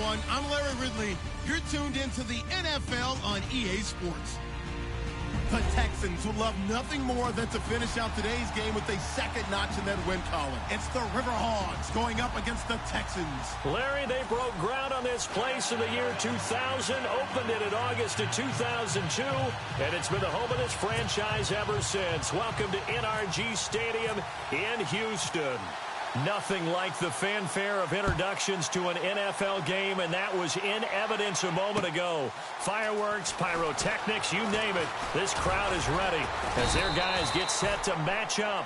everyone. I'm Larry Ridley. You're tuned into the NFL on EA Sports. The Texans would love nothing more than to finish out today's game with a second notch in that win column. It's the Riverhogs going up against the Texans. Larry, they broke ground on this place in the year 2000, opened it in August of 2002, and it's been the home of this franchise ever since. Welcome to NRG Stadium in Houston. Nothing like the fanfare of introductions to an NFL game, and that was in evidence a moment ago. Fireworks, pyrotechnics, you name it. This crowd is ready as their guys get set to match up.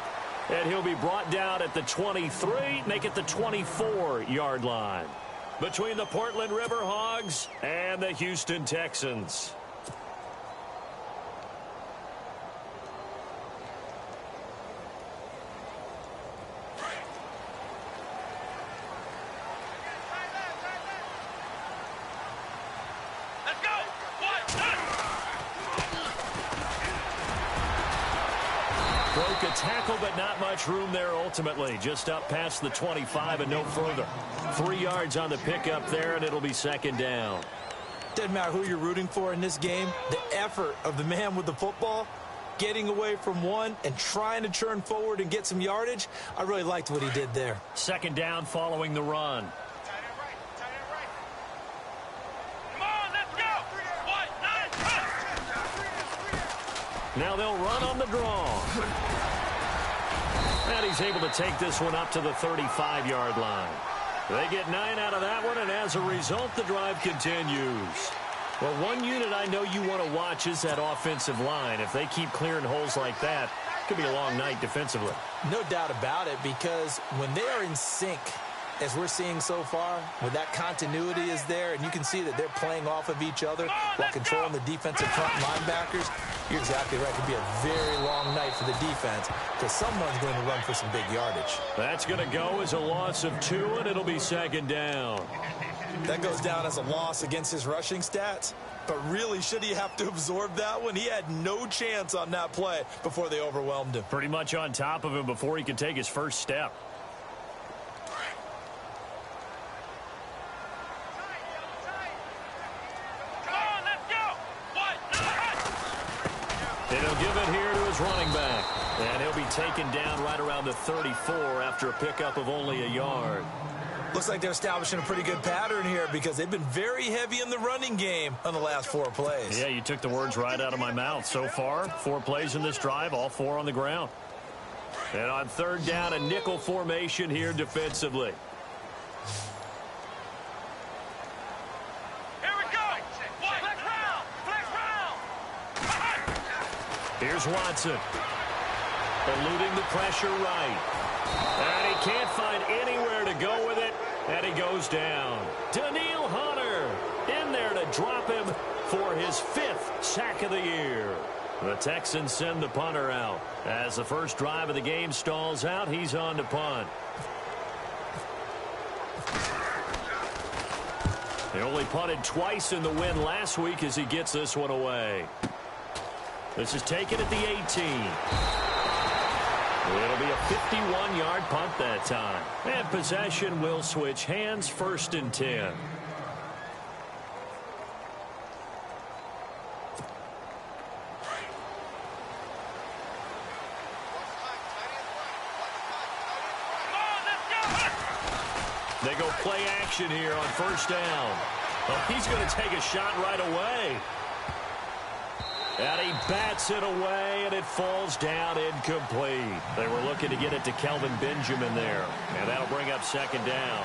And he'll be brought down at the 23, make it the 24-yard line. Between the Portland Riverhogs and the Houston Texans. Broke a tackle, but not much room there ultimately. Just up past the 25 and no further. 3 yards on the pickup there, and it'll be second down. Doesn't matter who you're rooting for in this game. The effort of the man with the football, getting away from one and trying to turn forward and get some yardage, I really liked what he did there. Second down following the run. Now they'll run on the draw. And he's able to take this one up to the 35-yard line. They get 9 out of that one, and as a result, the drive continues. Well, one unit I know you want to watch is that offensive line. If they keep clearing holes like that, it could be a long night defensively. No doubt about it, because when they are in sync, as we're seeing so far, when that continuity is there, and you can see that they're playing off of each other while controlling the defensive front linebackers, you're exactly right. It could be a very long night for the defense because someone's going to run for some big yardage. That's going to go as a loss of 2, and it'll be second down. That goes down as a loss against his rushing stats, but really, should he have to absorb that one? He had no chance on that play before they overwhelmed him. Pretty much on top of him before he could take his first step. He'll give it here to his running back. And he'll be taken down right around the 34 after a pickup of only a yard. Looks like they're establishing a pretty good pattern here because they've been very heavy in the running game on the last 4 plays. Yeah, you took the words right out of my mouth. So far, 4 plays in this drive, all 4 on the ground. And on third down, a nickel formation here defensively. Here's Watson, eluding the pressure right. And he can't find anywhere to go with it, and he goes down. Daniil Hunter in there to drop him for his 5th sack of the year. The Texans send the punter out. As the first drive of the game stalls out, he's on to punt. He only punted twice in the win last week as he gets this one away. This is taken at the 18. It'll be a 51-yard punt that time. And possession will switch hands, 1st and 10. They go play action here on 1st down. Oh, he's going to take a shot right away. And he bats it away, and it falls down incomplete. They were looking to get it to Kelvin Benjamin there, and that'll bring up second down.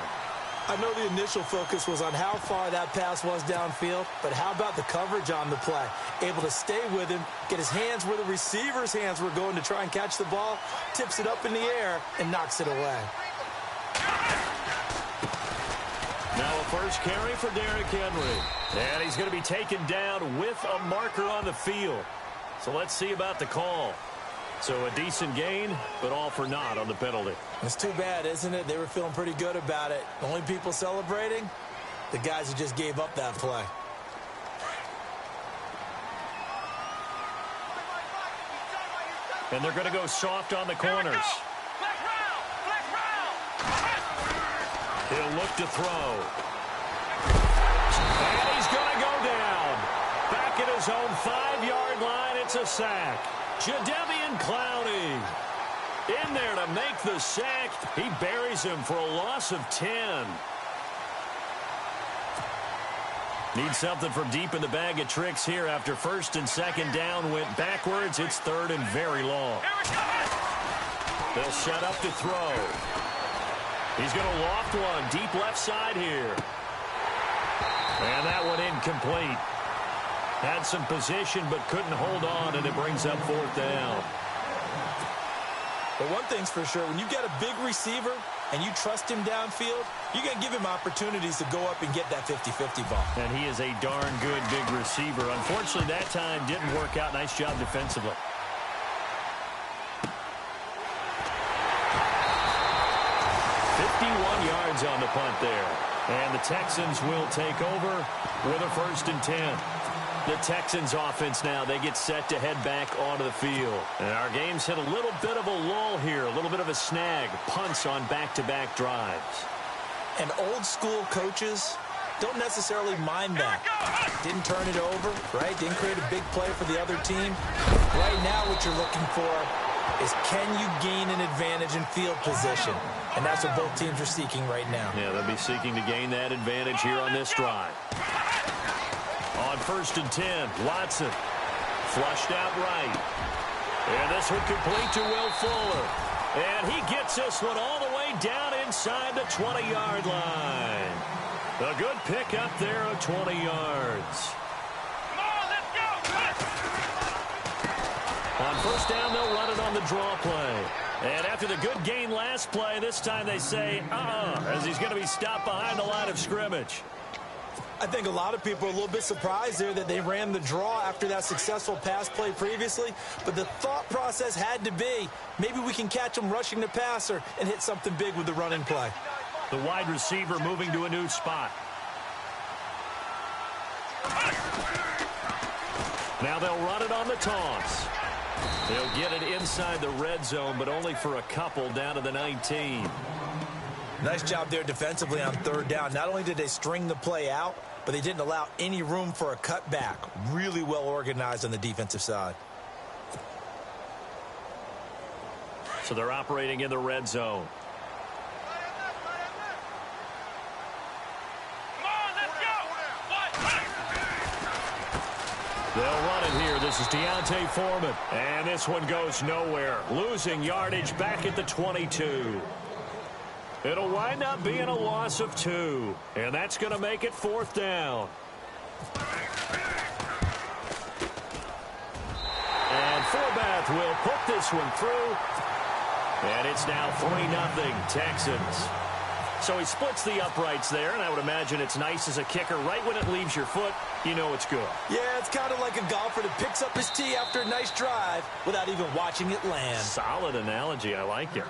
I know the initial focus was on how far that pass was downfield, but how about the coverage on the play? Able to stay with him, get his hands where the receiver's hands were going to try and catch the ball, tips it up in the air, and knocks it away. Now a first carry for Derrick Henry. And he's going to be taken down with a marker on the field. So let's see about the call. So a decent gain, but all for naught on the penalty. It's too bad, isn't it? They were feeling pretty good about it. The only people celebrating, the guys who just gave up that play. And they're going to go soft on the corners. He'll look to throw. sack. Jadeveon Clowney in there to make the sack. He buries him for a loss of 10. Need something from deep in the bag of tricks here after first and second down went backwards. It's third and very long. They'll set up to throw. He's going to loft one deep left side here. And that one incomplete. Had some position but couldn't hold on, and it brings up fourth down. But one thing's for sure, when you get a big receiver and you trust him downfield, you're going to give him opportunities to go up and get that 50-50 ball. And he is a darn good big receiver. Unfortunately, that time didn't work out. Nice job defensively. Yards on the punt there. And the Texans will take over with a 1st and 10. The Texans offense now, they get set to head back onto the field. And our game's hit a little bit of a lull here, a little bit of a snag. Punts on back-to-back drives. And old school coaches don't necessarily mind that. Didn't turn it over, right? Didn't create a big play for the other team. Right now what you're looking for is, can you gain an advantage in field position? And that's what both teams are seeking right now. Yeah, they'll be seeking to gain that advantage here on this drive. On 1st and 10, Watson flushed out right. And this one complete to Will Fuller. And he gets this one all the way down inside the 20-yard line. A good pick up there of 20 yards. On 1st down, they'll run it on the draw play. And after the good gain last play, this time they say, as he's going to be stopped behind the line of scrimmage. I think a lot of people are a little bit surprised there that they ran the draw after that successful pass play previously. But the thought process had to be, maybe we can catch him rushing the passer and hit something big with the running play. The wide receiver moving to a new spot. Now they'll run it on the toss. They'll get it inside the red zone, but only for a couple down to the 19. Nice job there defensively on 3rd down. Not only did they string the play out, but they didn't allow any room for a cutback. Really well organized on the defensive side. So they're operating in the red zone. They'll run it here. This is Deontay Foreman. And this one goes nowhere. Losing yardage back at the 22. It'll wind up being a loss of 2. And that's going to make it 4th down. And Forbath will put this one through. And it's now 3-0 Texans. So he splits the uprights there, and I would imagine it's nice as a kicker. Right when it leaves your foot, you know it's good. Yeah, it's kind of like a golfer that picks up his tee after a nice drive without even watching it land. Solid analogy. I like it.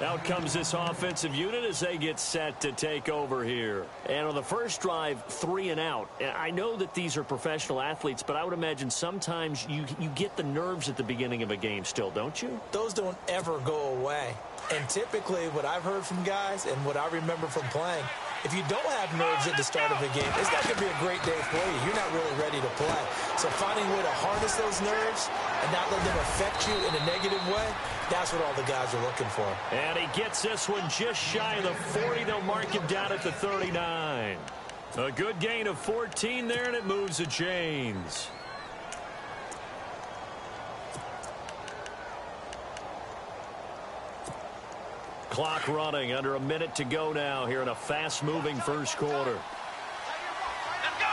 Out comes this offensive unit as they get set to take over here. And on the first drive, 3 and out. I know that these are professional athletes, but I would imagine sometimes you get the nerves at the beginning of a game still, don't you? Those don't ever go away. And typically what I've heard from guys and what I remember from playing, if you don't have nerves at the start of a game, it's not going to be a great day for you. You're not really ready to play. So finding a way to harness those nerves and not let them affect you in a negative way, that's what all the guys are looking for. And he gets this one just shy of the 40. They'll mark him down at the 39. A good gain of 14 there, and it moves the chains. Clock running, under a minute to go now here in a fast-moving first quarter. Let's go!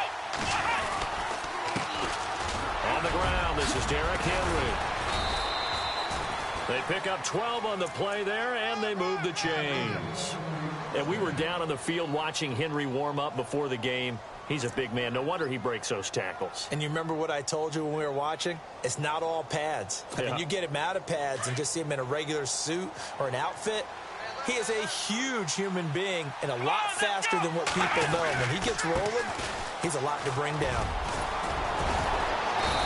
On the ground, this is Derrick Henry. They pick up 12 on the play there, and they move the chains. And we were down on the field watching Henry warm up before the game. He's a big man. No wonder he breaks those tackles. And you remember what I told you when we were watching? It's not all pads. I mean, you get him out of pads and just see him in a regular suit or an outfit. He is a huge human being and a lot faster than what people know. When he gets rolling, he's a lot to bring down.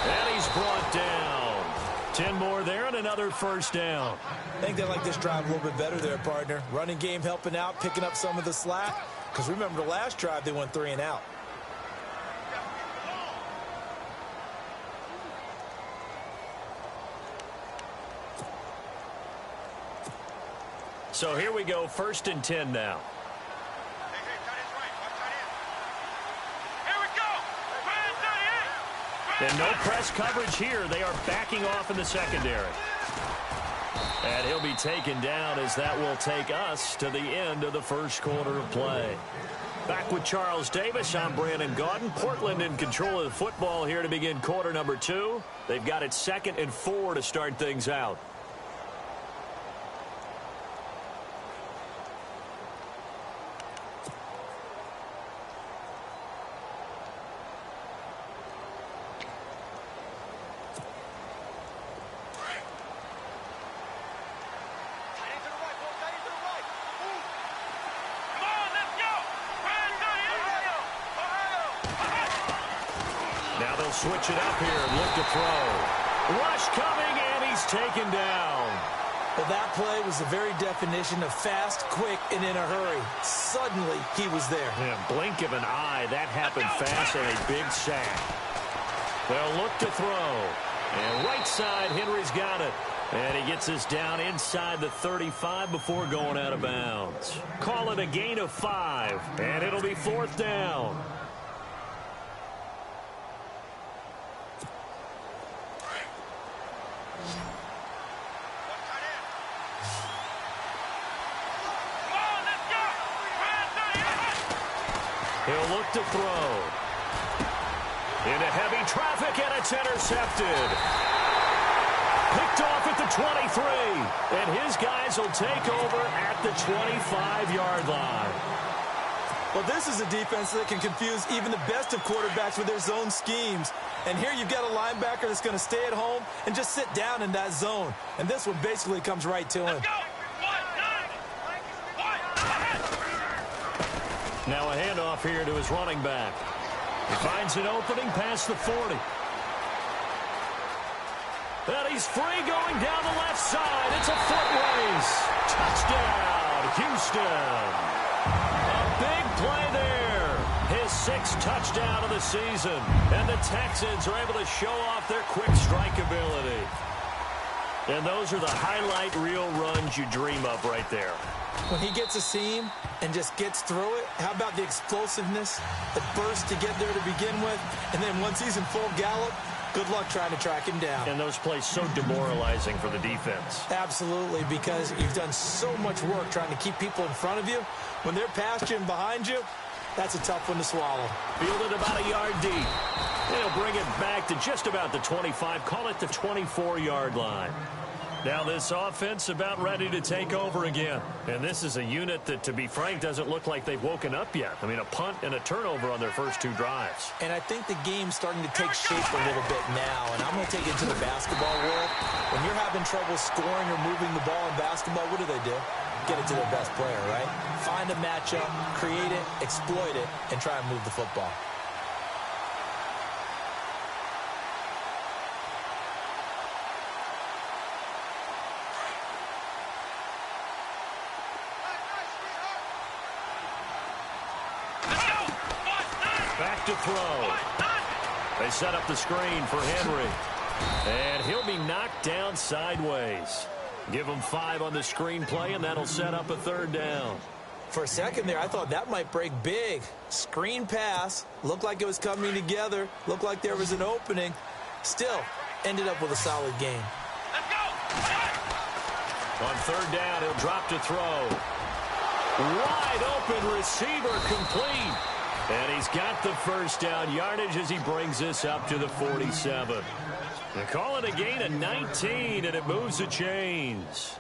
And he's brought down. 10 more there and another first down. I think they like this drive a little bit better there, partner. Running game helping out, picking up some of the slack. Because remember the last drive, they went 3 and out. So here we go, 1st and 10 now. And no press coverage here. They are backing off in the secondary. And he'll be taken down as that will take us to the end of the first quarter of play. Back with Charles Davis, I'm Brandon Gaudin. Portland in control of the football here to begin quarter number 2. They've got it 2nd and 4 to start things out. Switch it up here and look to throw. Rush coming, and he's taken down. Well, that play was the very definition of fast, quick, and in a hurry. Suddenly, he was there. Yeah, blink of an eye. That happened fast and a big sack. They'll look to throw. And right side, Henry's got it. And he gets us down inside the 35 before going out of bounds. Call it a gain of 5, and it'll be 4th down. He'll look to throw. Into heavy traffic, and it's intercepted. Picked off at the 23. And his guys will take over at the 25-yard line. Well, this is a defense that can confuse even the best of quarterbacks with their zone schemes. And here you've got a linebacker that's going to stay at home and just sit down in that zone. And this one basically comes right to him. Now a handoff here to his running back. He finds an opening past the 40. And he's free going down the left side. It's a foot race. Touchdown, Houston. A big play there. His 6th touchdown of the season. And the Texans are able to show off their quick strike ability. And those are the highlight reel runs you dream of right there. When he gets a seam and just gets through it, how about the explosiveness, the burst to get there to begin with, and then once he's in full gallop, good luck trying to track him down. And those plays so demoralizing for the defense. Absolutely, because you've done so much work trying to keep people in front of you. When they're past you and behind you, that's a tough one to swallow. Fielded about a yard deep. They'll bring it back to just about the 25, call it the 24-yard line. Now this offense about ready to take over again. And this is a unit that, to be frank, doesn't look like they've woken up yet. I mean, a punt and a turnover on their first 2 drives. And I think the game's starting to take shape a little bit now. And I'm going to take it to the basketball world. When you're having trouble scoring or moving the ball in basketball, what do? Get it to their best player, right? Find a matchup, create it, exploit it, and try and move the football. Back to throw. They set up the screen for Henry. And he'll be knocked down sideways. Give him 5 on the screen play, and that'll set up a 3rd down. For a second there, I thought that might break big. Screen pass. Looked like it was coming together. Looked like there was an opening. Still, ended up with a solid game. On 3rd down, he'll drop to throw. Wide open receiver complete. And he's got the 1st down yardage as he brings this up to the 47. They call it a gain of 19, and it moves the chains.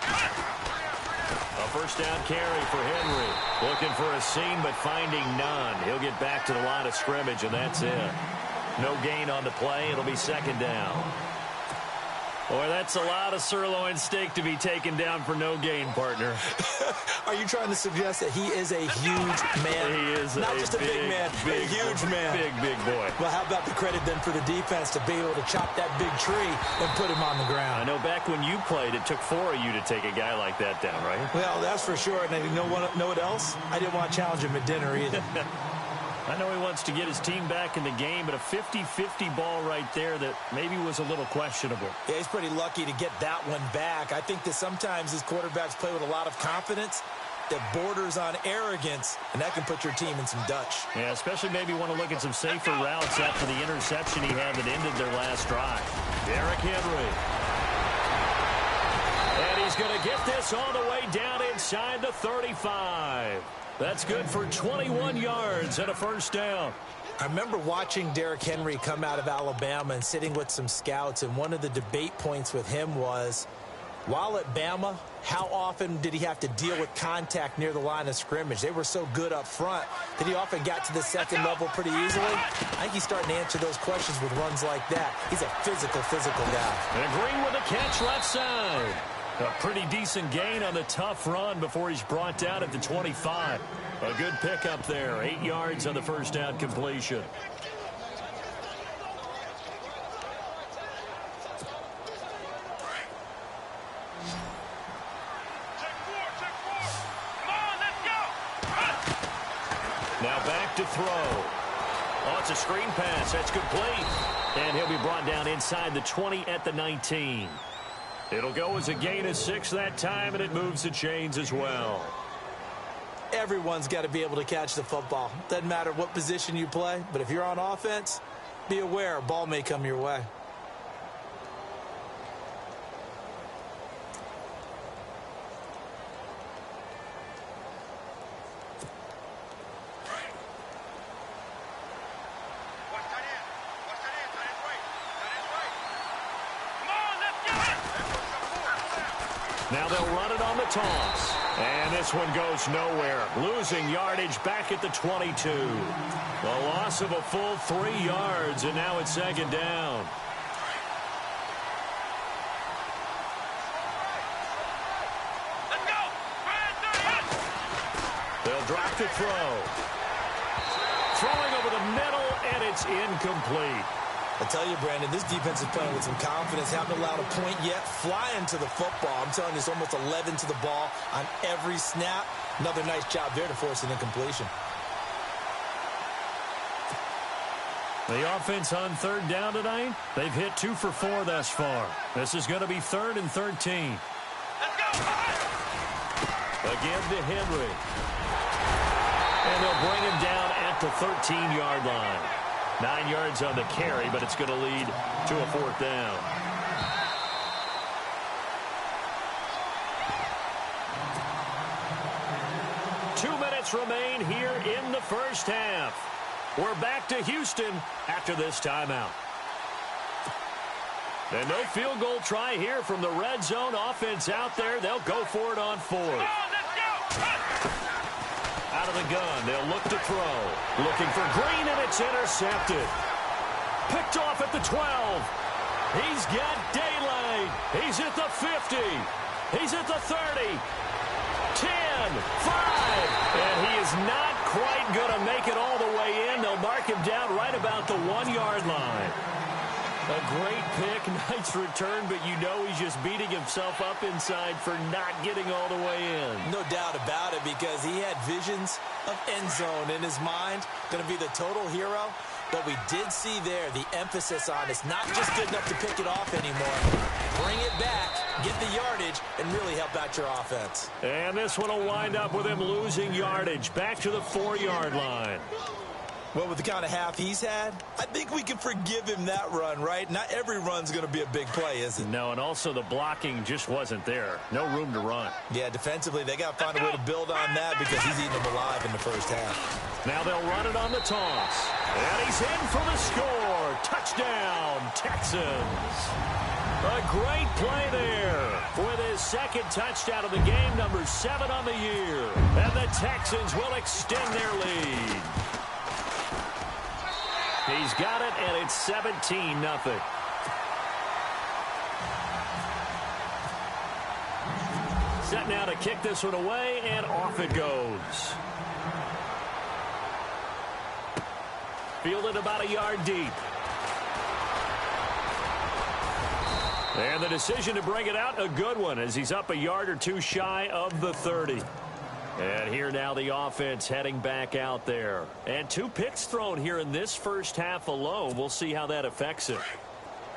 A 1st down carry for Henry. Looking for a seam, but finding none. He'll get back to the line of scrimmage, and that's it. No gain on the play. It'll be 2nd down. Boy, that's a lot of sirloin steak to be taken down for no gain, partner. Are you trying to suggest that he is a huge man? He is not just a big man, a huge man. Big boy. Well, how about the credit then for the defense to be able to chop that big tree and put him on the ground? I know back when you played, it took 4 of you to take a guy like that down, right? Well, that's for sure. And you know what else? I didn't want to challenge him at dinner either. I know he wants to get his team back in the game, but a 50-50 ball right there that maybe was a little questionable. Yeah, he's pretty lucky to get that one back. I think that sometimes these quarterbacks play with a lot of confidence that borders on arrogance, and that can put your team in some Dutch. Yeah, especially maybe want to look at some safer routes after the interception he had that ended their last drive. Derrick Henry. And he's going to get this all the way down inside the 35. That's good for 21 yards and a first down. I remember watching Derrick Henry come out of Alabama and sitting with some scouts, and one of the debate points with him was, while at Bama, how often did he have to deal with contact near the line of scrimmage? They were so good up front that he often got to the second level pretty easily. I think he's starting to answer those questions with runs like that. He's a physical guy. And Green with a catch left side. A pretty decent gain on the tough run before he's brought down at the 25. A good pickup there. 8 yards on the first down completion. Now back to throw. Oh, it's a screen pass. That's complete. And he'll be brought down inside the 20 at the 19. It'll go as a gain of 6 that time, and it moves the chains as well. Everyone's got to be able to catch the football. Doesn't matter what position you play, but if you're on offense, be aware a ball may come your way. Now they'll run it on the toss. And this one goes nowhere. Losing yardage back at the 22. A loss of a full 3 yards, and now it's second down. They'll drop to throw. Throwing over the middle, and it's incomplete. I tell you, Brandon, this defense is playing with some confidence. Haven't allowed a point yet. Flying to the football. I'm telling you, it's almost 11 to the ball on every snap. Another nice job there to force an incompletion. The offense on third down tonight, they've hit 2 for 4 thus far. This is going to be 3rd and 13. Again to Henry. And they'll bring him down at the 13-yard line. 9 yards on the carry, but it's going to lead to a 4th down. Two minutes remain here in the first half. We're back to Houston after this timeout. And no field goal try here from the red zone offense out there. They'll go for it on 4th. Out of the gun, they'll look to throw. Looking for Green, and it's intercepted. Picked off at the 12. He's got daylight. He's at the 50. He's at the 30. 10, 5. And he is not quite going to make it all the way in. They'll mark him down right about the 1-yard line. A great pick, nice return, but you know he's just beating himself up inside for not getting all the way in. No doubt about it, because he had visions of end zone in his mind. Going to be the total hero. But we did see there the emphasis on it's not just good enough to pick it off anymore. Bring it back, get the yardage, and really help out your offense. And this one will wind up with him losing yardage back to the 4-yard line. Well, with the kind of half he's had, I think we can forgive him that run, right? Not every run's going to be a big play, is it? No, and also the blocking just wasn't there. No room to run. Yeah, defensively, they got to find a way to build on that because he's eating them alive in the first half. Now they'll run it on the toss. And he's in for the score. Touchdown, Texans. A great play there with his second touchdown of the game, number 7 on the year. And the Texans will extend their lead. He's got it, and it's 17-0. Set now to kick this one away, and off it goes. Fielded about a yard deep. And the decision to bring it out, a good one, as he's up a yard or two shy of the 30. And here now the offense heading back out there. And 2 picks thrown here in this first half alone. We'll see how that affects it.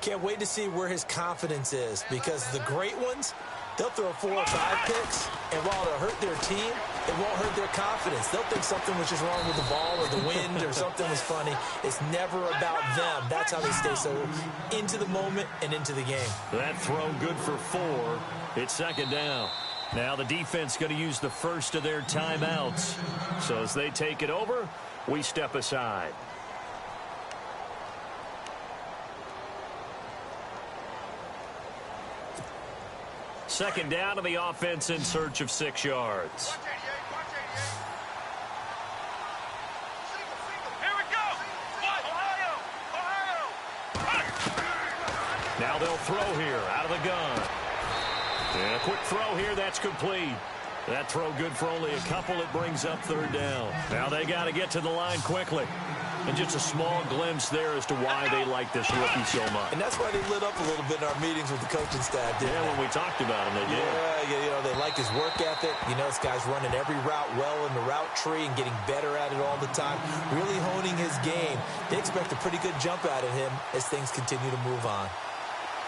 Can't wait to see where his confidence is, because the great ones, they'll throw 4 or 5 picks, and while it'll hurt their team, it won't hurt their confidence. They'll think something was just wrong with the ball or the wind or something was funny. It's never about them. That's how they stay so into the moment and into the game. That throw good for 4. It's second down. Now the defense going to use the first of their timeouts. So as they take it over, we step aside. Second down to the offense in search of 6 yards. Here we go. Ohio. Now they'll throw here out of the gun. And a quick throw here, that's complete. That throw good for only a couple. It brings up third down. Now they got to get to the line quickly. And just a small glimpse there as to why they like this rookie so much. And that's why they lit up a little bit in our meetings with the coaching staff, didn't they? When we talked about him, they did. Yeah, you know, they like his work ethic. You know, this guy's running every route well in the route tree and getting better at it all the time, really honing his game. They expect a pretty good jump out of him as things continue to move on.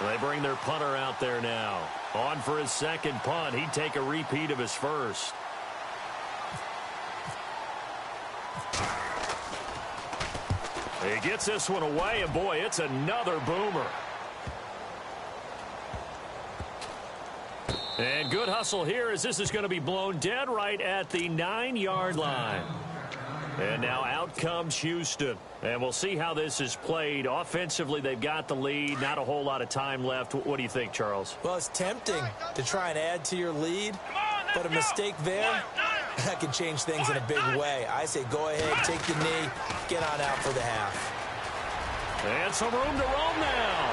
They bring their punter out there now. On for his second punt. He'd take a repeat of his first. He gets this one away, and boy, it's another boomer. And good hustle here as this is going to be blown dead right at the 9-yard line. And now out comes Houston. And we'll see how this is played. Offensively, they've got the lead. Not a whole lot of time left. What do you think, Charles? Well, it's tempting to try and add to your lead, but a mistake there, that can change things in a big way. I say go ahead, take the knee, get on out for the half. And some room to roam now.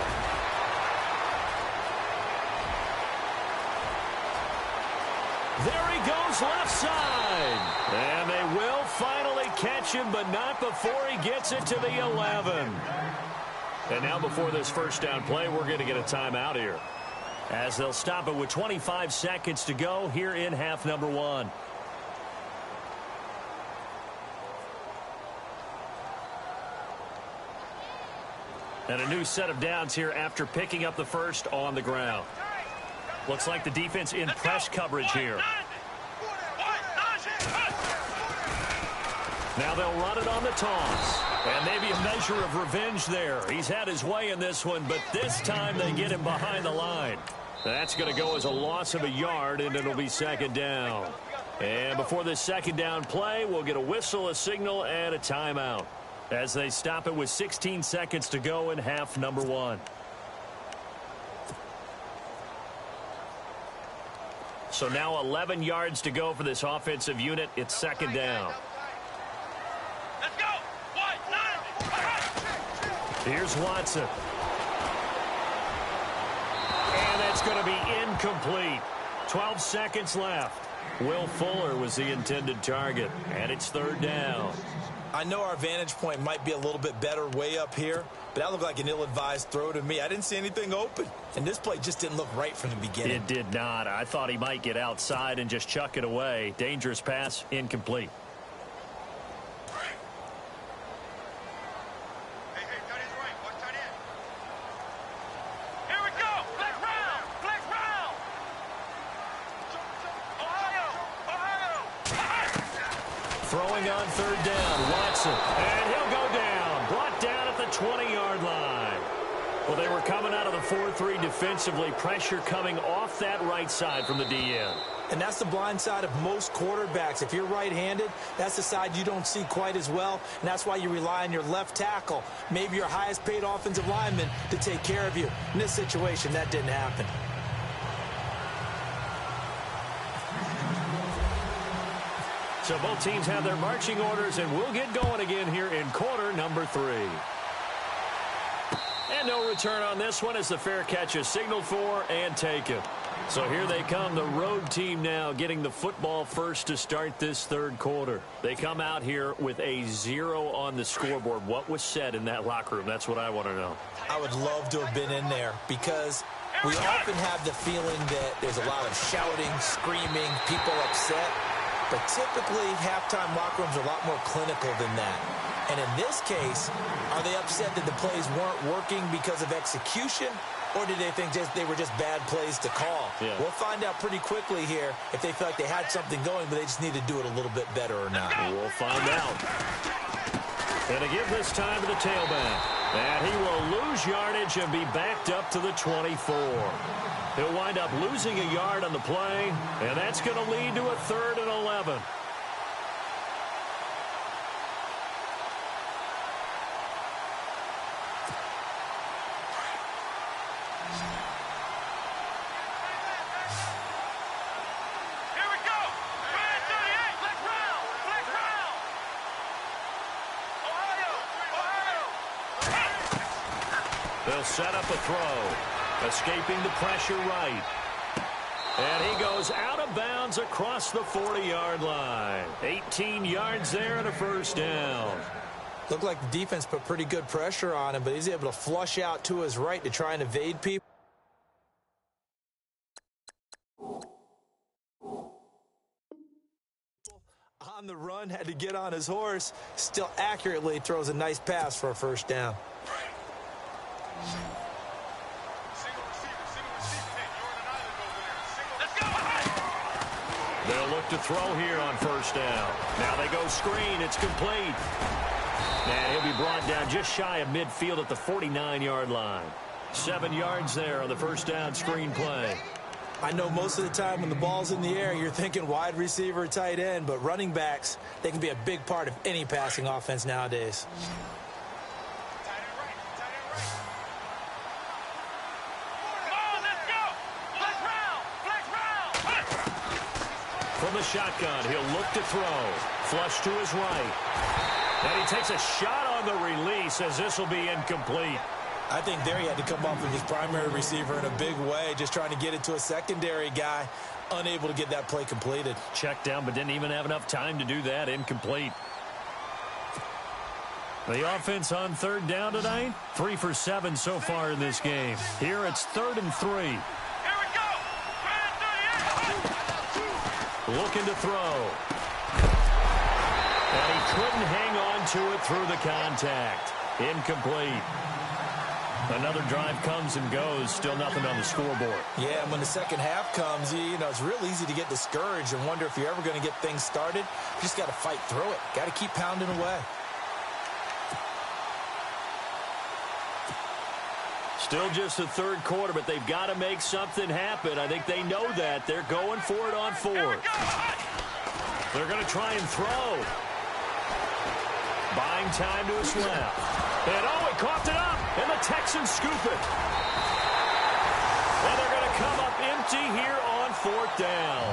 There he goes left side. And they will finally catch him, but not before he gets it to the 11. And now before this first down play, we're going to get a timeout here, as they'll stop it with 25 seconds to go here in half number 1. And a new set of downs here after picking up the first on the ground. Looks like the defense in press coverage here. Now they'll run it on the toss. And maybe a measure of revenge there. He's had his way in this one, but this time they get him behind the line. That's going to go as a loss of a yard, and it'll be second down. And before this second down play, we'll get a whistle, a signal, and a timeout, as they stop it with 16 seconds to go in half number 1. So now 11 yards to go for this offensive unit. It's second down. Let's go. Here's Watson. And that's going to be incomplete. 12 seconds left. Will Fuller was the intended target, and it's third down. I know our vantage point might be a little bit better way up here, but that looked like an ill-advised throw to me. I didn't see anything open, and this play just didn't look right from the beginning. It did not. I thought he might get outside and just chuck it away. Dangerous pass, incomplete. Here we go. Flex round. Flex round. Ohio. Throwing on third down, Watson. And he'll go down. Brought down at the 20-yard line. Well, they were coming out of the 4-3 defensively. Pressure coming off that right side from the DN. And that's the blind side of most quarterbacks. If you're right-handed, that's the side you don't see quite as well, and that's why you rely on your left tackle, maybe your highest-paid offensive lineman, to take care of you. In this situation, that didn't happen. So both teams have their marching orders, and we'll get going again here in quarter number 3. And no return on this one as the fair catch is signaled for and taken. So here they come, the road team now getting the football first to start this third quarter. They come out here with a 0 on the scoreboard. What was said in that locker room? That's what I want to know. I would love to have been in there, because we often have the feeling that there's a lot of shouting, screaming, people upset. but typically halftime locker rooms are a lot more clinical than that. And in this case, are they upset that the plays weren't working because of execution, or did they think they were just bad plays to call? Yeah. We'll find out pretty quickly here if they feel like they had something going, but they just need to do it a little bit better or not. We'll find out. And to give this time to the tailback. And he will lose yardage and be backed up to the 24. He'll wind up losing a yard on the play, and that's going to lead to a 3rd and 11. They'll set up a throw. Escaping the pressure right. And he goes out of bounds across the 40-yard line. 18 yards there and a first down. Looked like the defense put pretty good pressure on him, but he's able to flush out to his right to try and evade people. On the run, had to get on his horse. Still accurately throws a nice pass for a first down. They'll look to throw here on first down. Now they go screen. It's complete. And he'll be brought down just shy of midfield at the 49-yard line. 7 yards there on the first down screen play. I know most of the time when the ball's in the air, you're thinking wide receiver, tight end, but running backs, they can be a big part of any passing offense nowadays. From the shotgun, he'll look to throw. Flush to his right. And he takes a shot on the release as this will be incomplete. I think there he had to come off of his primary receiver in a big way, just trying to get it to a secondary guy, unable to get that play completed. Checked down, but didn't even have enough time to do that. Incomplete. The offense on 3rd down tonight, 3 for 7 so far in this game. Here it's 3rd and 3. Looking to throw. And he couldn't hang on to it through the contact. Incomplete. Another drive comes and goes. Still nothing on the scoreboard. Yeah, and when the second half comes, you know, it's real easy to get discouraged and wonder if you're ever going to get things started. You just got to fight through it. Got to keep pounding away. Still just the 3rd quarter, but they've got to make something happen. I think they know that. They're going for it on 4th. They're going to try and throw. Buying time to his left. And he coughed it up, and the Texans scoop it. And they're going to come up empty here on 4th down.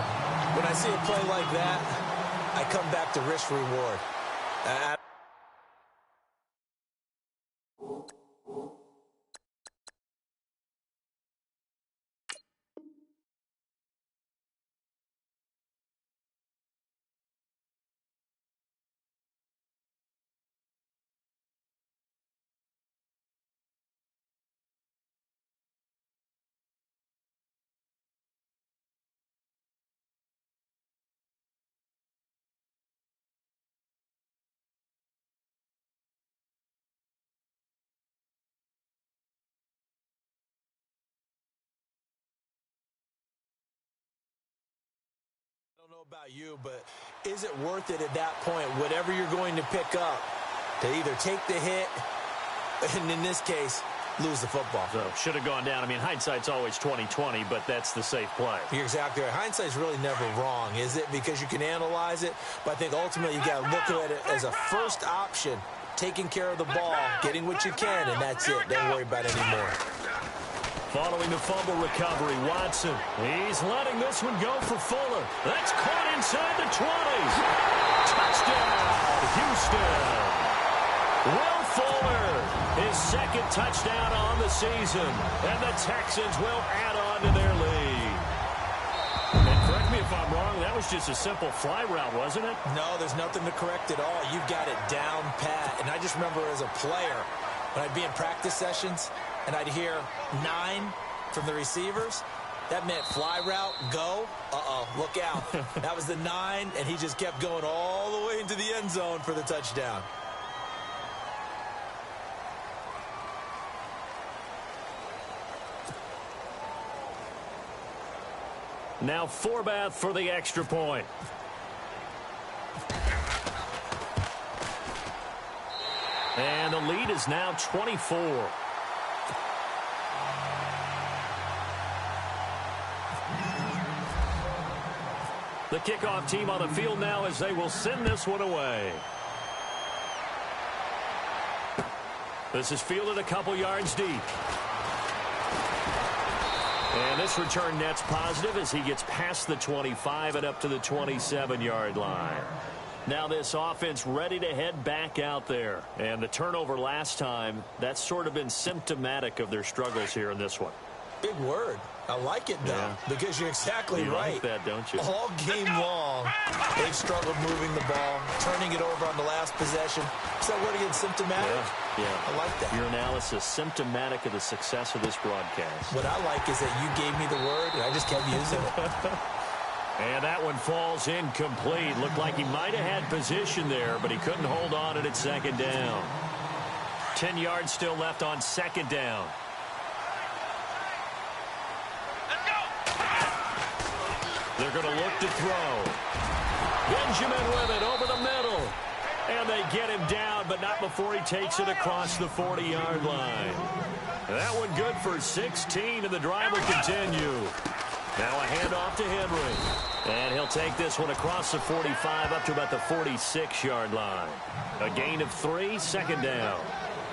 When I see a play like that, I come back to risk reward. I don't know about you, but is it worth it at that point, whatever you're going to pick up, to either take the hit, and in this case, lose the football? So should have gone down. I mean, hindsight's always 20/20, but that's the safe play. You're exactly right. Hindsight's really never wrong, is it? Because you can analyze it, but I think ultimately you got to look at it as a first option, taking care of the ball, getting what you can, and that's it. Don't worry about it anymore. Following the fumble recovery, Watson. He's letting this one go for Fuller. That's caught inside the 20s. Touchdown, Houston. Will Fuller, his 2nd touchdown on the season. And the Texans will add on to their lead. And correct me if I'm wrong, that was just a simple fly route, wasn't it? No, there's nothing to correct at all. You've got it down pat. And I just remember as a player, when I'd be in practice sessions, and I'd hear 9 from the receivers, That meant fly route, go. Uh-oh, look out. That was the 9, and he just kept going all the way into the end zone for the touchdown. Now Forbath for the extra point. And the lead is now 24. The kickoff team on the field now as they will send this one away. This is fielded a couple yards deep. And this return net's positive as he gets past the 25 and up to the 27-yard line. Now this offense ready to head back out there. And the turnover last time, that's sort of been symptomatic of their struggles here in this one. Big word. I like it, though, because you're exactly right. You like that, don't you? All game long, they've struggled moving the ball, turning it over on the last possession. Is that word again, symptomatic? Yeah. I like that. Your analysis, symptomatic of the success of this broadcast. What I like is that you gave me the word, and I just kept using it. And that one falls incomplete. Looked like he might have had position there, but he couldn't hold on at second down. 10 yards still left on second down. They're going to look to throw. Benjamin with it over the middle. And they get him down, but not before he takes it across the 40-yard line. That one good for 16, and the drive will continue. Now a handoff to Henry. And he'll take this one across the 45 up to about the 46-yard line. A gain of 3, second down.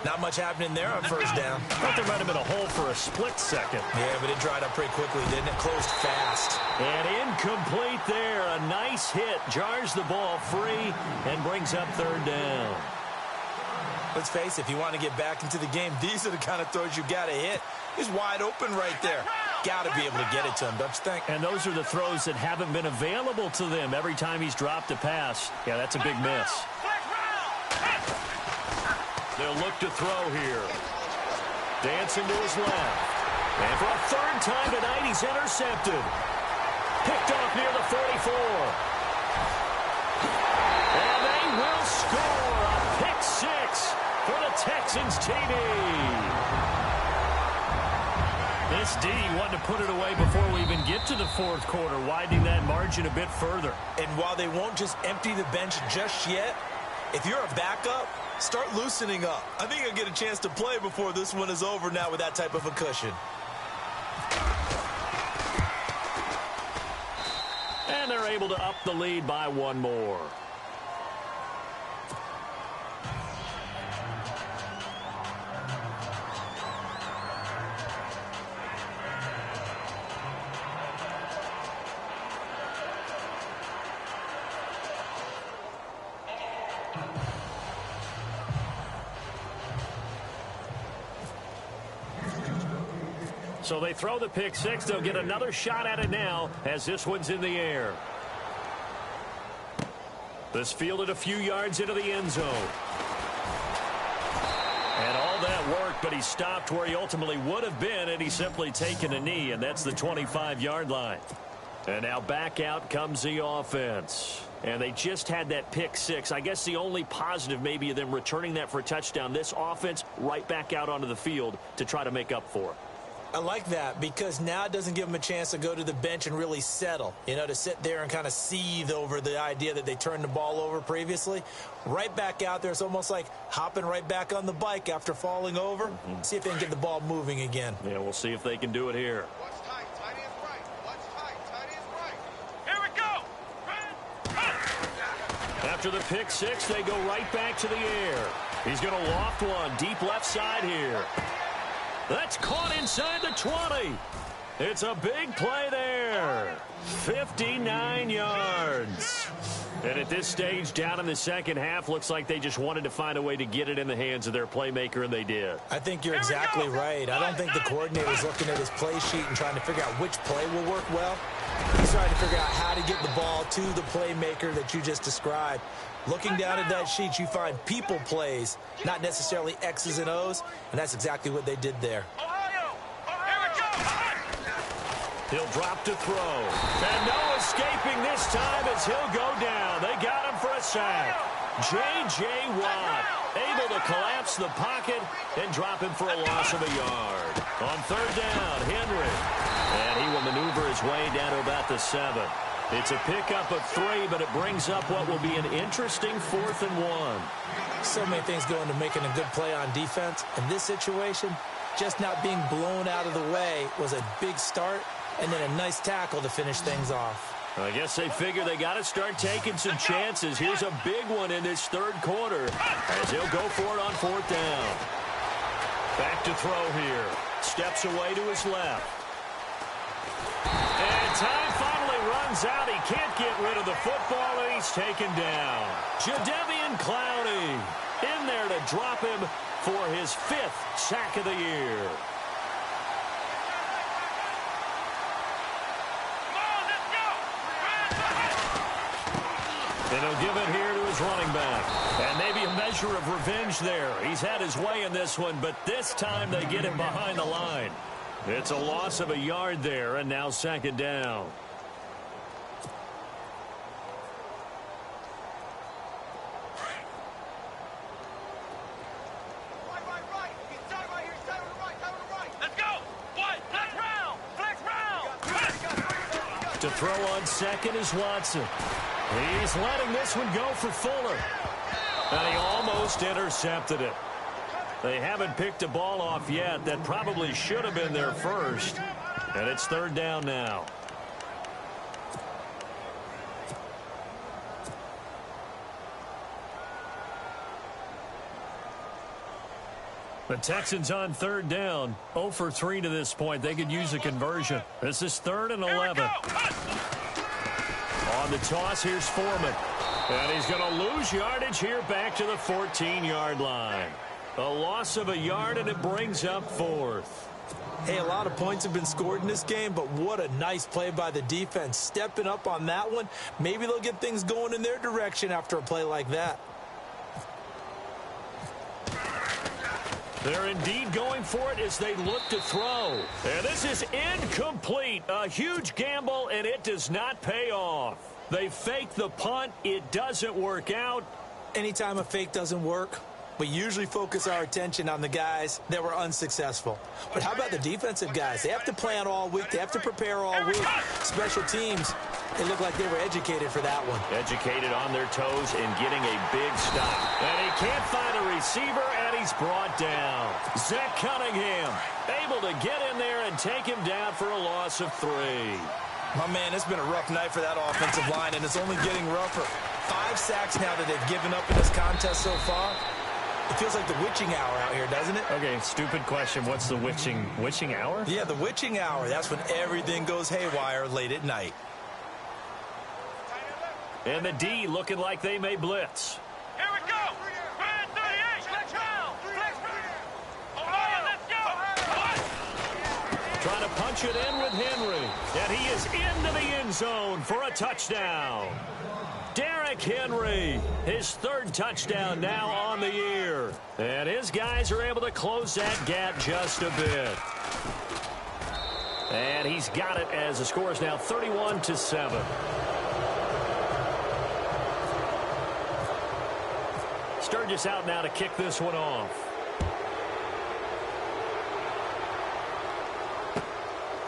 Not much happening there on first down. Thought there might have been a hole for a split second. Yeah, but it dried up pretty quickly, didn't it? Closed fast. And incomplete there. A nice hit. Jars the ball free and brings up third down. Let's face it, if you want to get back into the game, these are the kind of throws you got to hit. He's wide open right there. Got to be able to get it to him, don't you think? And those are the throws that haven't been available to them every time he's dropped a pass. Yeah, that's a big miss. They'll look to throw here. Dancing to his left. And for a third time tonight, he's intercepted. Picked off near the 44. And they will score a pick 6 for the Texans TD. This D wanted to put it away before we even get to the fourth quarter, widening that margin a bit further. And while they won't just empty the bench just yet, if you're a backup, start loosening up. I think you'll get a chance to play before this one is over now with that type of a cushion. And they're able to up the lead by one more. So they throw the pick 6. They'll get another shot at it now as this one's in the air. This fielded a few yards into the end zone. And all that worked, but he stopped where he ultimately would have been, and he's simply taken a knee, and that's the 25-yard line. And now back out comes the offense. And they just had that pick 6. I guess the only positive maybe of them returning that for a touchdown. This offense right back out onto the field to try to make up for it. I like that because now it doesn't give them a chance to go to the bench and really settle, you know, to sit there and kind of seethe over the idea that they turned the ball over previously. Right back out there, it's almost like hopping right back on the bike after falling over. See if they can get the ball moving again. Yeah, we'll see if they can do it here. Watch tight, tight is right. Watch tight, tight is right. Here we go. After the pick 6, they go right back to the air. He's going to loft one deep left side here. That's caught inside the 20. It's a big play there. 59 yards. And at this stage, down in the second half, looks like they just wanted to find a way to get it in the hands of their playmaker, and they did. I think you're exactly right. I don't think the coordinator's looking at his play sheet and trying to figure out which play will work well. He's trying to figure out how to get the ball to the playmaker that you just described. Looking down at that sheet, you find people plays, not necessarily X's and O's, and that's exactly what they did there. Ohio, here we go. He'll drop to throw. And no escaping this time as he'll go down. They got him for a sack. J.J. Watt able to collapse the pocket and drop him for a loss of a yard. On third down, Henry. And he will maneuver his way down to about the 7. It's a pickup of 3, but it brings up what will be an interesting 4th and 1. So many things go into making a good play on defense. In this situation, just not being blown out of the way was a big start, and then a nice tackle to finish things off. I guess they figure they got to start taking some chances. Here's a big one in this third quarter as he'll go for it on 4th down. Back to throw here. Steps away to his left. And time finally runs out. He can't get rid of the football, and he's taken down. Jadeveon Clowney in there to drop him for his 5th sack of the year. And he'll give it here to his running back. And maybe a measure of revenge there. He's had his way in this one, but this time they get him behind the line. It's a loss of a yard there, and now 2nd down. Right. Inside right here. Side on the right. Let's go. One. Flex round. To throw on 2nd is Watson. He's letting this one go for Fuller. And he almost intercepted it. They haven't picked a ball off yet. That probably should have been their first. And it's 3rd down now. The Texans on 3rd down. 0 for 3 to this point. They could use a conversion. This is 3rd and 11. On the toss, here's Foreman. And he's going to lose yardage here back to the 14-yard line. A loss of a yard, and it brings up 4th. Hey, a lot of points have been scored in this game, but what a nice play by the defense. Stepping up on that one. Maybe they'll get things going in their direction after a play like that. They're indeed going for it as they look to throw. And this is incomplete. A huge gamble, and it does not pay off. They fake the punt. It doesn't work out. Anytime a fake doesn't work, we usually focus our attention on the guys that were unsuccessful. But how about the defensive guys? They have to plan all week. They have to prepare all week. Special teams, they look like they were educated for that one. Educated on their toes and getting a big stop. And he can't find a receiver, and he's brought down. Zach Cunningham able to get in there and take him down for a loss of 3. My man, it's been a rough night for that offensive line, and it's only getting rougher. 5 sacks now that they've given up in this contest so far. It feels like the witching hour out here, doesn't it? Okay, stupid question. What's the witching hour? Yeah, the witching hour. That's when everything goes haywire late at night. And the D looking like they may blitz. Here we go. Red 38. Flex round. Let's go. Trying to punch it in with Henry. And he is into the end zone for a touchdown. Derrick Henry, his 3rd touchdown now on the year. And his guys are able to close that gap just a bit. And he's got it as the score is now 31-7. Sturgis out now to kick this one off.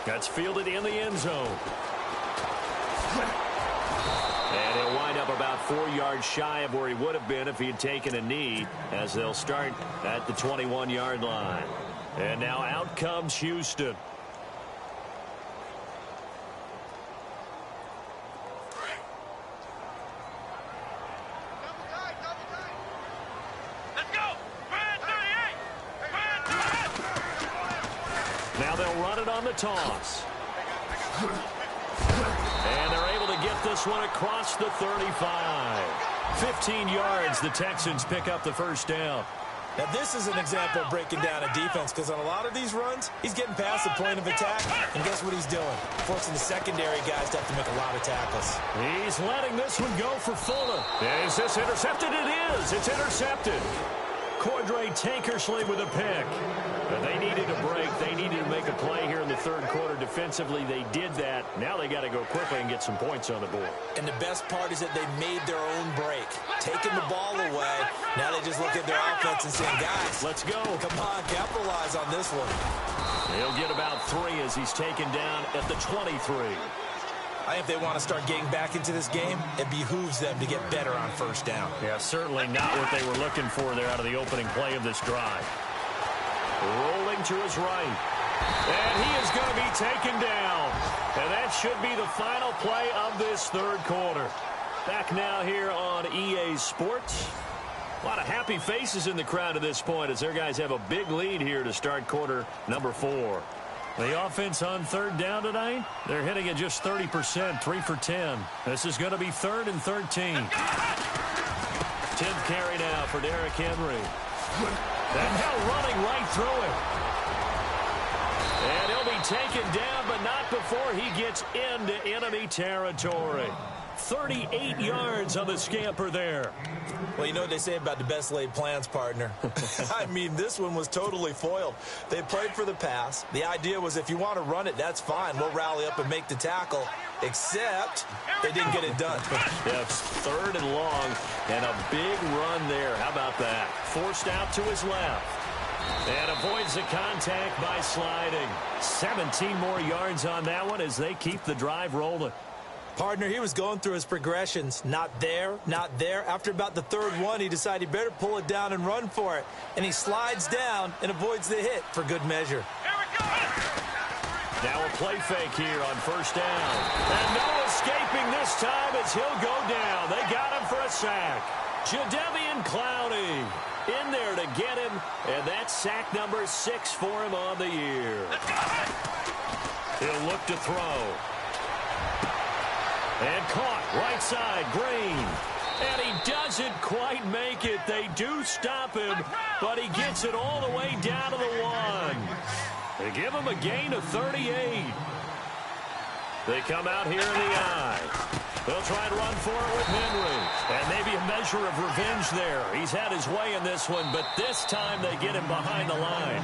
That's fielded in the end zone. And he'll wind up about 4 yards shy of where he would have been if he had taken a knee, as they'll start at the 21-yard line. And now out comes Houston. Let's go. Red 38. Now they'll run it on the toss. And they're able to get this one across the 35. 15 yards, the Texans pick up the 1st down. Now, this is an example of breaking down a defense, because on a lot of these runs, he's getting past the point of attack, and guess what he's doing? Forcing the secondary guys to have to make a lot of tackles. He's letting this one go for Fuller. Is this intercepted? It is. It's intercepted. Cordray Tankersley with a pick. They needed a break. They needed to make a play here in the third quarter. Defensively, they did that. Now they got to go quickly and get some points on the board. And the best part is that they made their own break. Taking the ball away. Now they just look at their offense and saying, guys, let's go. Come on, capitalize on this one. He'll get about 3 as he's taken down at the 23. I think if they want to start getting back into this game, it behooves them to get better on first down. Yeah, certainly not what they were looking for there out of the opening play of this drive. Rolling to his right. And he is going to be taken down. And that should be the final play of this third quarter. Back now here on EA Sports. A lot of happy faces in the crowd at this point as their guys have a big lead here to start quarter number 4. The offense on third down tonight, they're hitting at just 30%, 3 for 10. This is going to be 3rd and 13. 10th carry now for Derrick Henry. And now running right through it. And he'll be taken down, but not before he gets into enemy territory. 38 yards on the scamper there. Well, you know what they say about the best laid plans, partner. I mean, this one was totally foiled. They played for the pass. The idea was if you want to run it, that's fine. We'll rally up and make the tackle. Except they didn't get it done. Yes, 3rd and long, and a big run there. How about that? Forced out to his left. And avoids the contact by sliding. 17 more yards on that one as they keep the drive rolling. Partner, he was going through his progressions. Not there, not there. After about the 3rd one, he decided he better pull it down and run for it. And he slides down and avoids the hit for good measure. Now a play fake here on first down. And no escaping this time as he'll go down. They got him for a sack. Jadeveon Clowney in there to get him. And that's sack number 6 for him on the year. He'll look to throw. And caught right side, Green. And he doesn't quite make it. They do stop him, but he gets it all the way down to the 1. They give him a gain of 38. They come out here in the eye. They'll try and run for it with Henry. And maybe a measure of revenge there. He's had his way in this one, but this time they get him behind the line.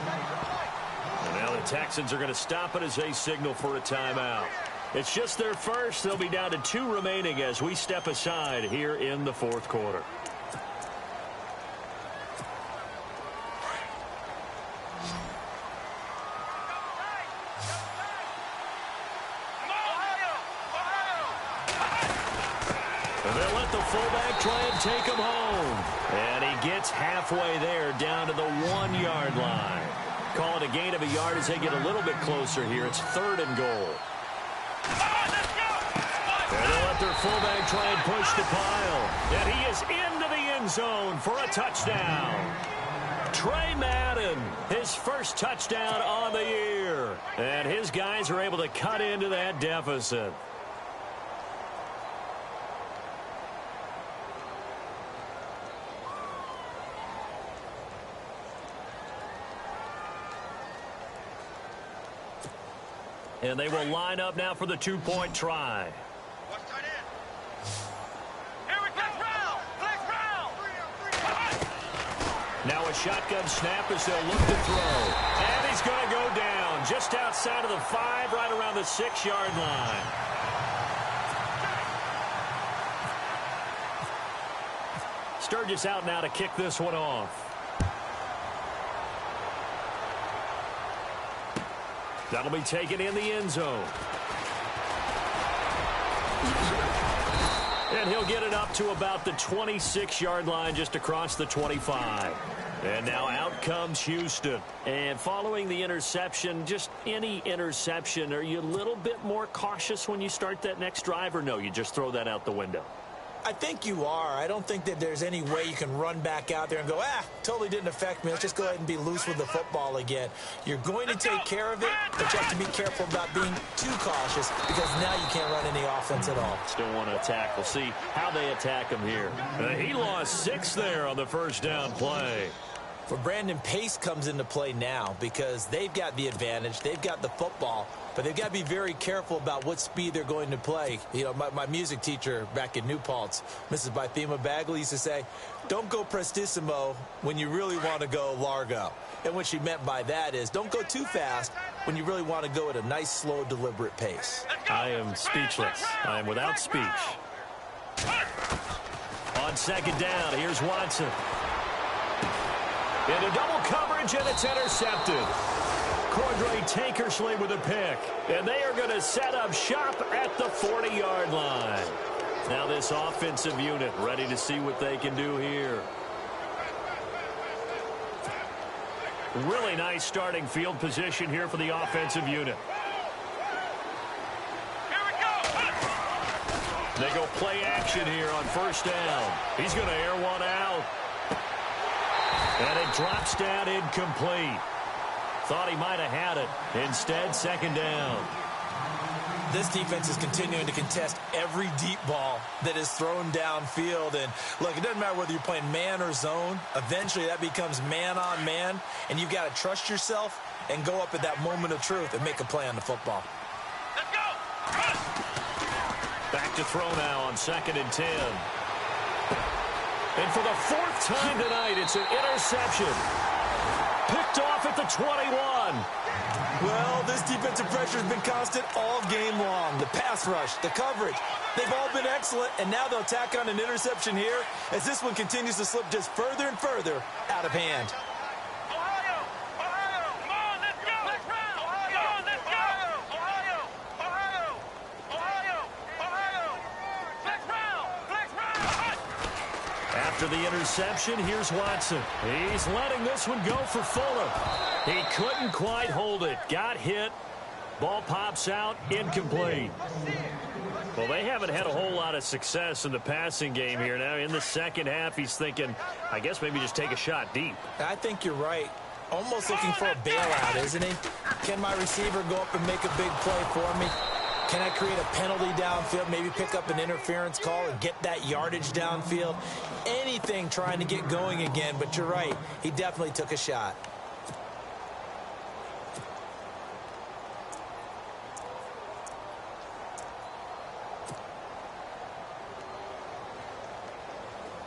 And now the Texans are going to stop it as they signal for a timeout. It's just their first. They'll be down to 2 remaining as we step aside here in the 4th quarter. And they'll let the fullback try and take him home. And he gets halfway there down to the 1-yard line. Call it a gain of a yard as they get a little bit closer here. It's 3rd and goal. And they'll let their fullback try and push the pile. And he is into the end zone for a touchdown. Trey Madden, his first touchdown on the year. And his guys are able to cut into that deficit. And they will line up now for the 2-point try. Now a shotgun snap as they'll look to throw. And he's going to go down just outside of the 5, right around the 6-yard line. Sturgis out now to kick this one off. That'll be taken in the end zone. And he'll get it up to about the 26-yard line, just across the 25. And now out comes Houston. And following the interception, just any interception, are you a little bit more cautious when you start that next drive, or no, you just throw that out the window? I think you are. I don't think that there's any way you can run back out there and go, totally didn't affect me. Let's just go ahead and be loose with the football again. You're going to take care of it, but you have to be careful about being too cautious because now you can't run any offense at all. Still want to attack. We'll see how they attack him here. He lost 6 there on the first down play. For Brandon, pace comes into play now because they've got the advantage. They've got the football, but they've got to be very careful about what speed they're going to play. You know, my music teacher back in New Paltz, Mrs. Bythema Bagley, used to say, don't go prestissimo when you really want to go largo. And what she meant by that is don't go too fast when you really want to go at a nice, slow, deliberate pace. I am speechless. I am without speech. On second down, here's Watson. Into double coverage, and it's intercepted. Cordray Tankersley with a pick. And they are going to set up shop at the 40-yard line. Now this offensive unit ready to see what they can do here. Really nice starting field position here for the offensive unit. They go play action here on first down. He's going to air one out. And it drops down incomplete. Thought he might have had it. Instead, second down. This defense is continuing to contest every deep ball that is thrown downfield. And, look, it doesn't matter whether you're playing man or zone. Eventually, that becomes man-on-man, and you've got to trust yourself and go up at that moment of truth and make a play on the football. Let's go! Back to throw now on second and 10. And for the fourth time tonight, it's an interception. Picked off at the 21. Well, this defensive pressure has been constant all game long. The pass rush, the coverage, they've all been excellent, and now they'll tack on an interception here as this one continues to slip just further and further out of hand. Ohio! Ohio! Come on, let's go! Let's round! Ohio! Come on, let's go! Ohio! Ohio! Ohio! Ohio! Flex round! Flex round! After the interception, here's Watson. He's letting this one go for Fuller. He couldn't quite hold it. Got hit. Ball pops out. Incomplete. Well, they haven't had a whole lot of success in the passing game here. Now, in the second half, he's thinking, I guess maybe just take a shot deep. I think you're right. Almost looking for a bailout, isn't he? Can my receiver go up and make a big play for me? Can I create a penalty downfield, maybe pick up an interference call and get that yardage downfield? Anything trying to get going again, but you're right. He definitely took a shot.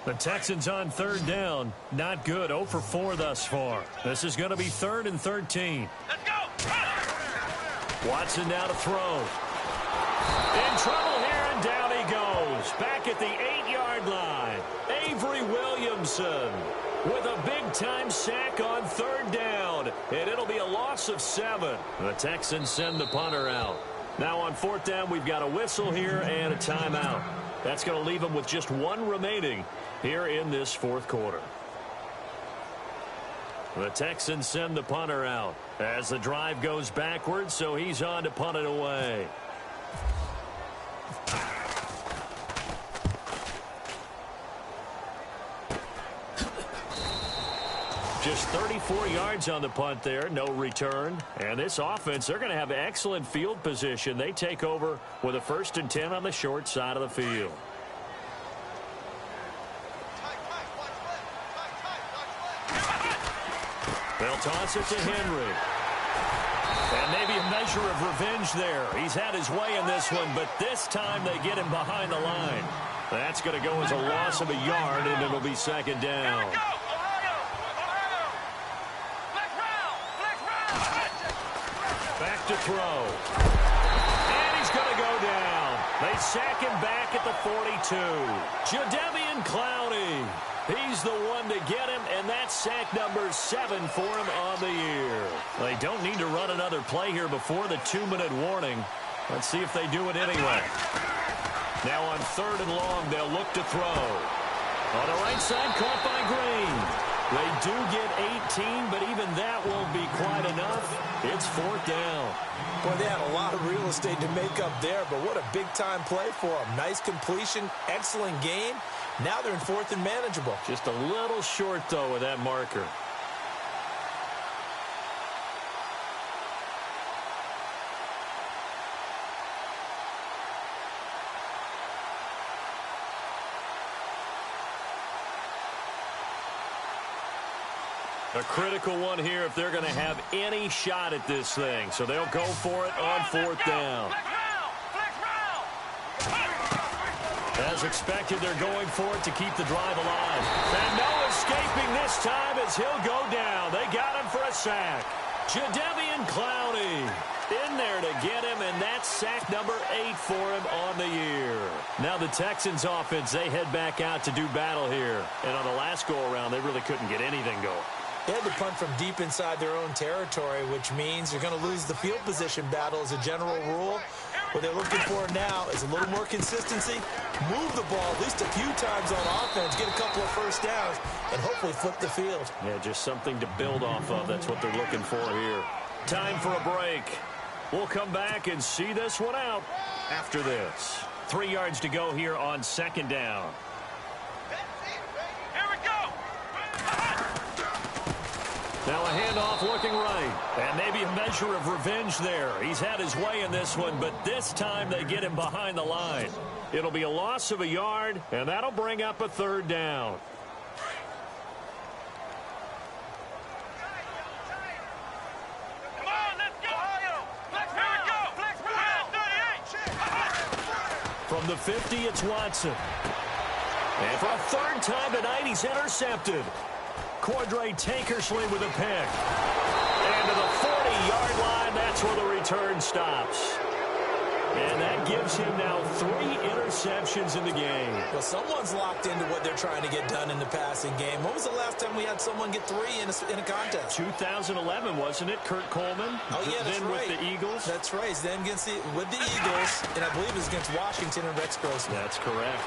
The Texans on third down. Not good. 0 for 4 thus far. This is going to be 3rd and 13. Let's go! Watson now to throw. In trouble here, and down he goes. Back at the 8-yard line. Avery Williamson with a big-time sack on third down. And it'll be a loss of 7. The Texans send the punter out. Now on fourth down, we've got a whistle here and a timeout. That's going to leave them with just 1 remaining here in this fourth quarter. The Texans send the punter out as the drive goes backwards, so he's on to punt it away. Just 34 yards on the punt there, no return. And this offense, they're going to have excellent field position. They take over with a 1st and 10 on the short side of the field. They'll toss it to Henry. And maybe a measure of revenge there. He's had his way in this one, but this time they get him behind the line. That's going to go as a loss of a yard, and it'll be second down. Back to throw. And he's going to go down. They sack him back at the 42. Jadeveon Clowney. He's the one to get him, and that's sack number 7 for him on the year. They don't need to run another play here before the 2-minute warning. Let's see if they do it anyway. Now on 3rd and long, they'll look to throw. On the right side, caught by Green. They do get 18, but even that won't be quite enough. It's 4th down. Boy, they had a lot of real estate to make up there, but what a big-time play for them. Nice completion, excellent game. Now they're in 4th and manageable. Just a little short, though, with that marker. A critical one here if they're going to have any shot at this thing. So they'll go for it on fourth down. As expected, they're going for it to keep the drive alive. And no escaping this time as he'll go down. They got him for a sack. Jadeveon Clowney in there to get him, and that's sack number 8 for him on the year. Now the Texans offense, they head back out to do battle here. And on the last go-around, they really couldn't get anything going. They had to punt from deep inside their own territory, which means you're going to lose the field position battle as a general rule. What they're looking for now is a little more consistency, move the ball at least a few times on offense, get a couple of first downs, and hopefully flip the field. Yeah, just something to build off of. That's what they're looking for here. Time for a break. We'll come back and see this one out after this. 3 yards to go here on second down. Here we go. Now a handoff looking right. And maybe a measure of revenge there. He's had his way in this one, but this time they get him behind the line. It'll be a loss of a yard, and that'll bring up a third down. Come on, let's go. Ohio. Flex round. Here we go. Flex round. 38. From the 50, it's Watson. And for a third time tonight, he's intercepted. Cordray Tankersley with a pick. And to the 40-yard line, that's where the return stops. And that gives him now 3 interceptions in the game. Well, someone's locked into what they're trying to get done in the passing game. When was the last time we had someone get 3 in a contest? 2011, wasn't it? Kurt Coleman? Oh, yeah, that's then right. with the Eagles? That's right. Then with the Eagles, and I believe it was against Washington and Rex Grossman. That's correct.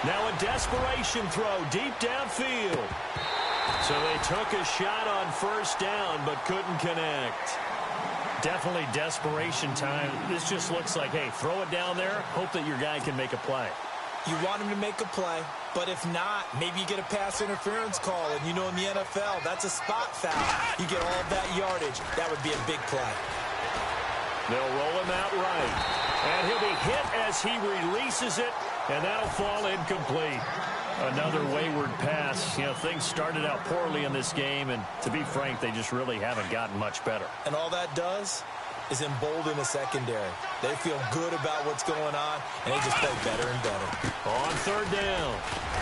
Now a desperation throw deep downfield. So they took a shot on first down, but couldn't connect. Definitely desperation time. This just looks like, hey, throw it down there, hope that your guy can make a play. You want him to make a play, but if not, maybe you get a pass interference call, and you know in the NFL, that's a spot foul. You get all of that yardage. That would be a big play. They'll roll him out right. And he'll be hit as he releases it, and that'll fall incomplete. Another wayward pass. You know, things started out poorly in this game, and to be frank, they just really haven't gotten much better. And all that does is embolden the secondary. They feel good about what's going on, and they just play better and better. On third down,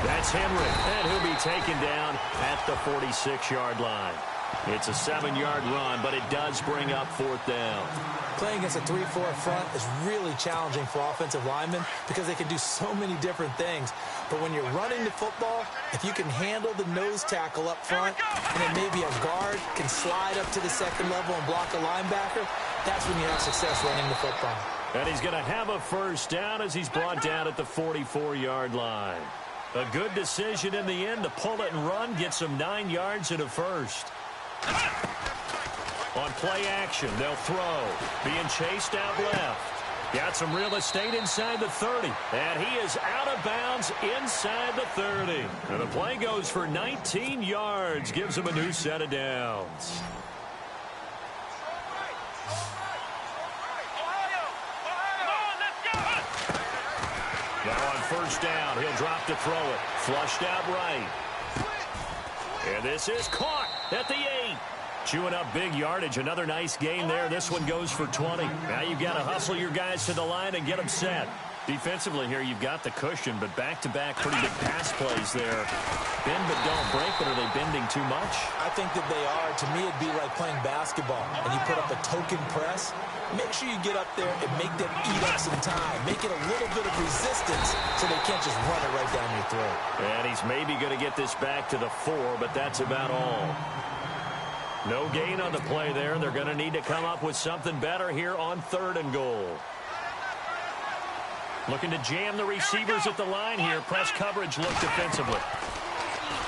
that's Henry, and he'll be taken down at the 46-yard line. It's a 7-yard run, but it does bring up fourth down. Playing against a 3-4 front is really challenging for offensive linemen because they can do so many different things. But when you're running the football, if you can handle the nose tackle up front, and then maybe a guard can slide up to the second level and block a linebacker, that's when you have success running the football. And he's going to have a first down as he's brought down at the 44-yard line. A good decision in the end to pull it and run, gets him 9 yards and a first. On play action, they'll throw. Being chased out left. Got some real estate inside the 30. And he is out of bounds inside the 30. And the play goes for 19 yards. Gives him a new set of downs. Now on first down, he'll drop to throw it. Flushed out right. And this is caught at the 8. Chewing up big yardage. Another nice gain there. This one goes for 20. Now you've got to hustle your guys to the line and get them set. Defensively here, you've got the cushion, but back-to-back pretty big pass plays there. Bend but don't break, but are they bending too much? I think that they are. To me, it'd be like playing basketball, and you put up a token press. Make sure you get up there and make them eat up some time. Make it a little bit of resistance so they can't just run it right down your throat. And he's maybe going to get this back to the 4, but that's about all. No gain on the play there. They're going to need to come up with something better here on 3rd and goal. Looking to jam the receivers at the line here. Press coverage look defensively.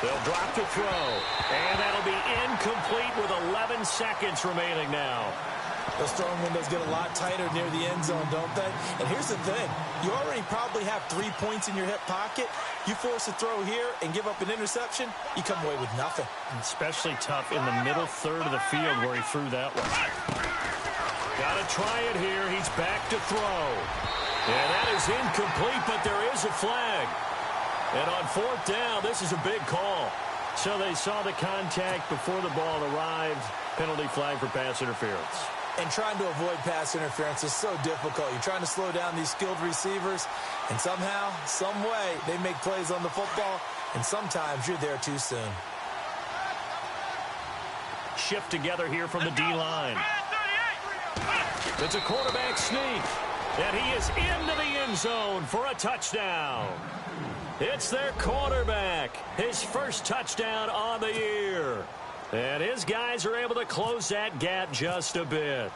They'll drop to throw. And that'll be incomplete with 11 seconds remaining now. Those throwing windows get a lot tighter near the end zone, don't they? And here's the thing. You already probably have 3 points in your hip pocket. You force a throw here and give up an interception, you come away with nothing. Especially tough in the middle third of the field where he threw that one. Got to try it here. He's back to throw. And that is incomplete, but there is a flag. And on 4th down, this is a big call. So they saw the contact before the ball arrived. Penalty flag for pass interference. And trying to avoid pass interference is so difficult. You're trying to slow down these skilled receivers, and somehow, some way, they make plays on the football, and sometimes you're there too soon. Shift together here from the D-line. It's a quarterback sneak, and he is into the end zone for a touchdown. It's their quarterback, his first touchdown on the year. And his guys are able to close that gap just a bit.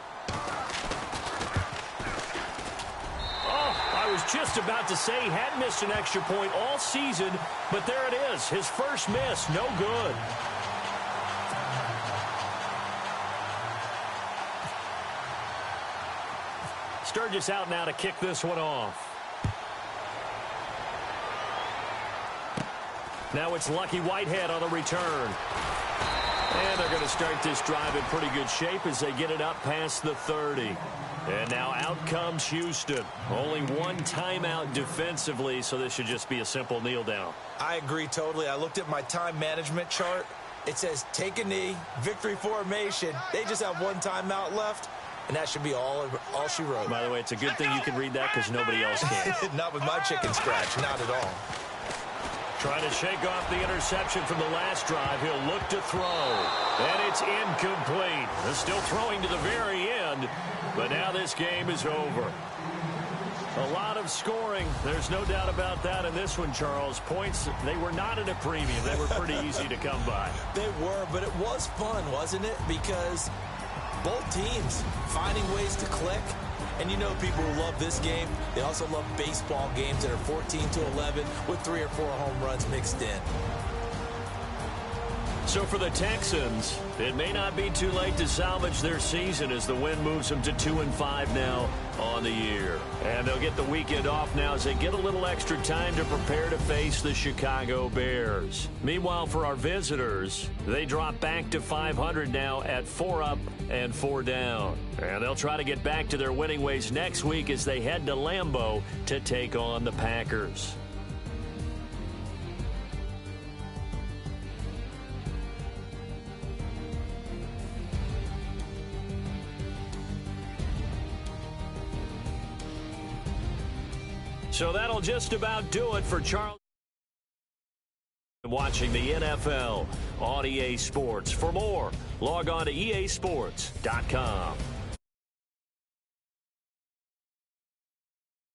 Oh, I was just about to say he had missed an extra point all season, but there it is, his first miss, no good. Sturgis out now to kick this one off. Now it's Lucky Whitehead on the return. And they're going to start this drive in pretty good shape as they get it up past the 30. And now out comes Houston. Only one timeout defensively, so this should just be a simple kneel down. I agree totally. I looked at my time management chart. It says take a knee, victory formation. They just have one timeout left, and that should be all she wrote. By the way, it's a good thing you can read that because nobody else can. Not with my chicken scratch, not at all. Trying to shake off the interception from the last drive. He'll look to throw. And it's incomplete. They're still throwing to the very end. But now this game is over. A lot of scoring. There's no doubt about that in this one, Charles. Points, they were not at a premium. They were pretty easy to come by. They were, but it was fun, wasn't it? Because both teams finding ways to click. And you know people who love this game, they also love baseball games that are 14-11 with 3 or 4 home runs mixed in. So for the Texans, it may not be too late to salvage their season as the win moves them to 2-5 now on the year. And they'll get the weekend off now as they get a little extra time to prepare to face the Chicago Bears. Meanwhile, for our visitors, they drop back to 500 now at 4 up and 4 down. And they'll try to get back to their winning ways next week as they head to Lambeau to take on the Packers. So that'll just about do it for Charles. Watching the NFL on EA Sports. For more, log on to easports.com.